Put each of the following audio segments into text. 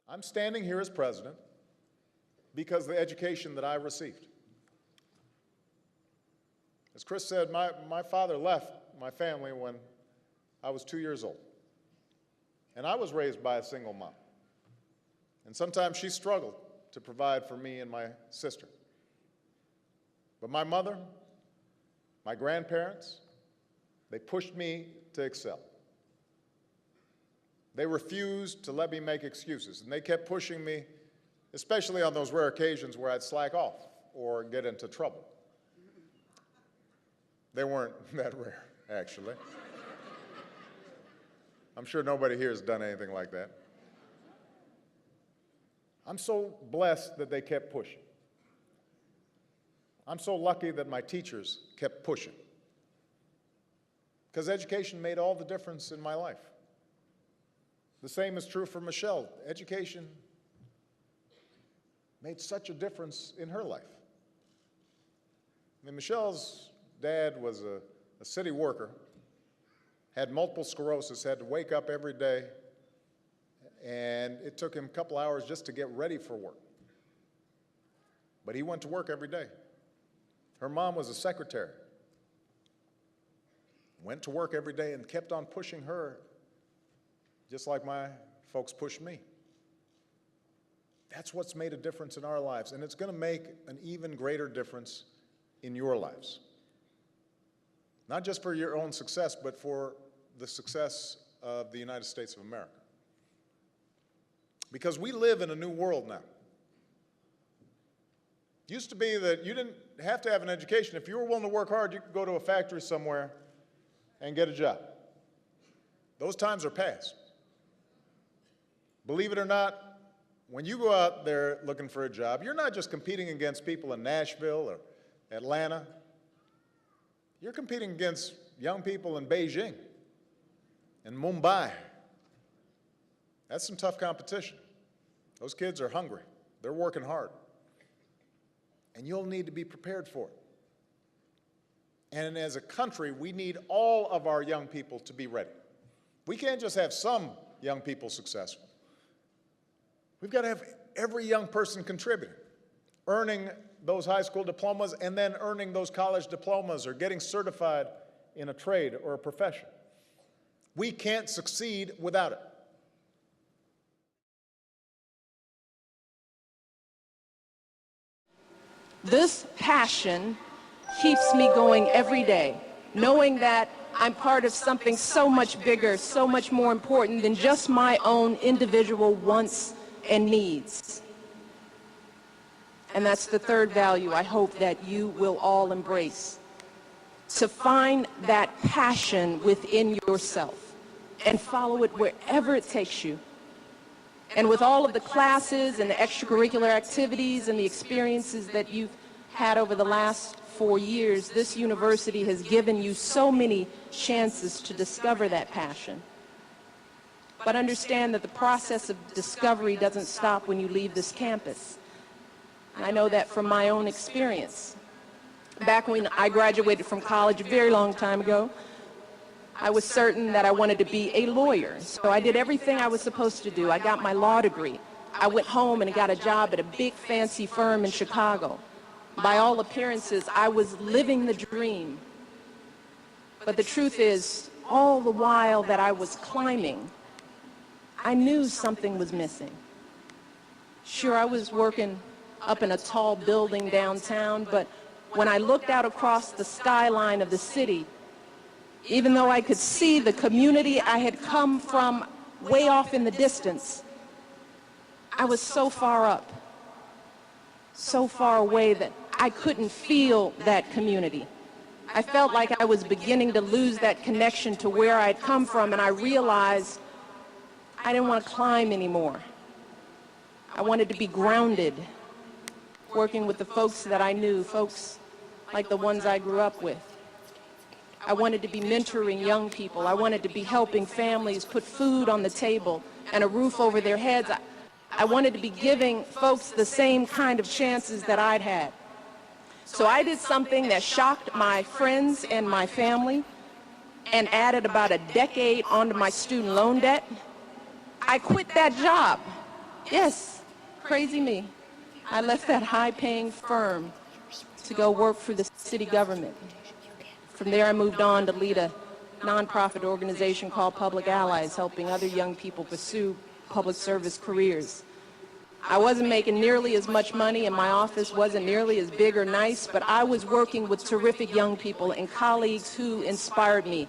I'm standing here as president because of the education that I received. As Chris said, my father left my family when I was 2 years old. And I was raised by a single mom. And sometimes she struggled to provide for me and my sister. But my mother, my grandparents, they pushed me to excel. They refused to let me make excuses, and they kept pushing me, especially on those rare occasions where I'd slack off or get into trouble. They weren't that rare, actually. I'm sure nobody here has done anything like that. I'm so blessed that they kept pushing. I'm so lucky that my teachers kept pushing, because education made all the difference in my life. The same is true for Michelle. Education made such a difference in her life. I mean, Michelle's dad was a city worker, had multiple sclerosis, had to wake up every day, and it took him a couple hours just to get ready for work. But he went to work every day. Her mom was a secretary, went to work every day and kept on pushing her, just like my folks pushed me. That's what's made a difference in our lives, and it's going to make an even greater difference in your lives. Not just for your own success, but for the success of the United States of America. Because we live in a new world now. It used to be that you didn't have to have an education. If you were willing to work hard, you could go to a factory somewhere and get a job. Those times are past. Believe it or not, when you go out there looking for a job, you're not just competing against people in Nashville or Atlanta. You're competing against young people in Beijing and Mumbai. That's some tough competition. Those kids are hungry. They're working hard. And you'll need to be prepared for it. And as a country, we need all of our young people to be ready. We can't just have some young people successful. We've got to have every young person contributing, earning those high school diplomas and then earning those college diplomas or getting certified in a trade or a profession. We can't succeed without it. This passion keeps me going every day, knowing that I'm part of something so much bigger, so much more important than just my own individual wants and needs. And that's the third value I hope that you will all embrace. To find that passion within yourself and follow it wherever it takes you. And with all of the classes and the extracurricular activities and the experiences that you've had over the last 4 years, this university has given you so many chances to discover that passion. But understand that the process of discovery doesn't stop when you leave this campus. And I know that from my own experience. Back when I graduated from college a very long time ago, I was certain that I wanted to be a lawyer. So I did everything I was supposed to do. I got my law degree. I went home and got a job at a big fancy firm in Chicago. By all appearances, I was living the dream. But the truth is, all the while that I was climbing, I knew something was missing. Sure, I was working up in a tall building downtown, but when I looked out across the skyline of the city, even though I could see the community I had come from way off in the distance, I was so far up, so far away that I couldn't feel that community. I felt like I was beginning to lose that connection to where I'd come from, and I realized I didn't want to climb anymore. I wanted to be grounded, working with the folks that I knew, folks like the ones I grew up with. I wanted to be mentoring young people. I wanted to be helping families put food on the table and a roof over their heads. I wanted to be giving folks the same kind of chances that I'd had. So I did something that shocked my friends and my family and added about a decade onto my student loan debt. I quit that job Yes, crazy me. I left that high-paying firm to go work for the city government. From there, I moved on to lead a nonprofit organization called Public Allies, helping other young people pursue public service careers. I wasn't making nearly as much money, and my office wasn't nearly as big or nice, but I was working with terrific young people and colleagues who inspired me.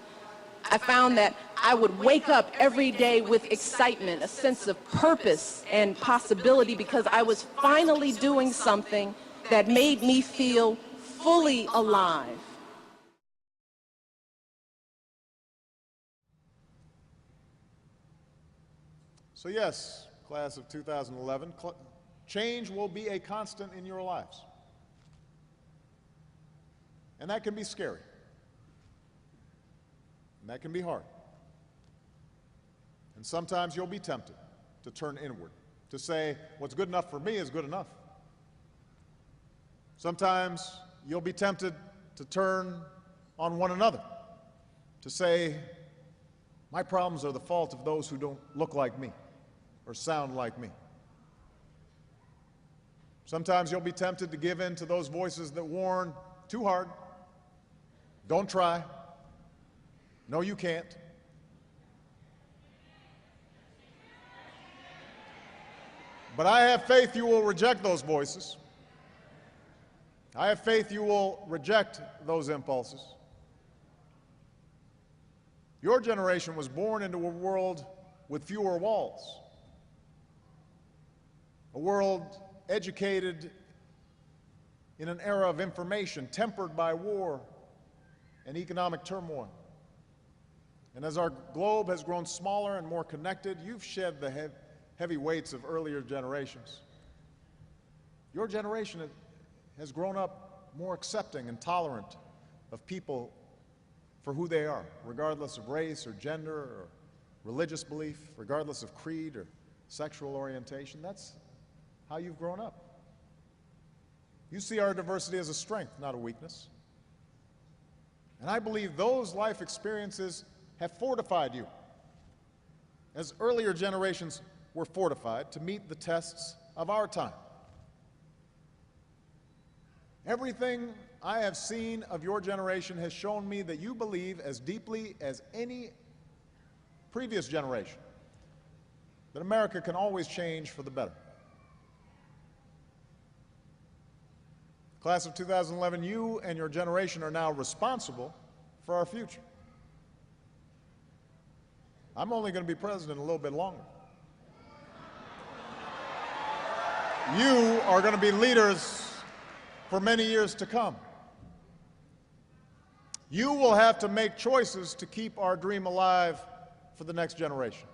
I found that I would wake up every day with excitement, a sense of purpose and possibility, because I was finally doing something that made me feel fully alive. So yes, class of 2011, change will be a constant in your lives. And that can be scary. And that can be hard. And sometimes you'll be tempted to turn inward, to say, what's good enough for me is good enough. Sometimes you'll be tempted to turn on one another, to say, my problems are the fault of those who don't look like me or sound like me. Sometimes you'll be tempted to give in to those voices that warn, too hard, don't try, no, you can't. But I have faith you will reject those voices. I have faith you will reject those impulses. Your generation was born into a world with fewer walls, a world educated in an era of information tempered by war and economic turmoil. And as our globe has grown smaller and more connected, you've shed the heavy weights of earlier generations. Your generation has grown up more accepting and tolerant of people for who they are, regardless of race or gender or religious belief, regardless of creed or sexual orientation. That's how you've grown up. You see our diversity as a strength, not a weakness. And I believe those life experiences have fortified you, as earlier generations were fortified to meet the tests of our time. Everything I have seen of your generation has shown me that you believe as deeply as any previous generation that America can always change for the better. Class of 2011, you and your generation are now responsible for our future. I'm only going to be president a little bit longer. You are going to be leaders for many years to come. You will have to make choices to keep our dream alive for the next generation.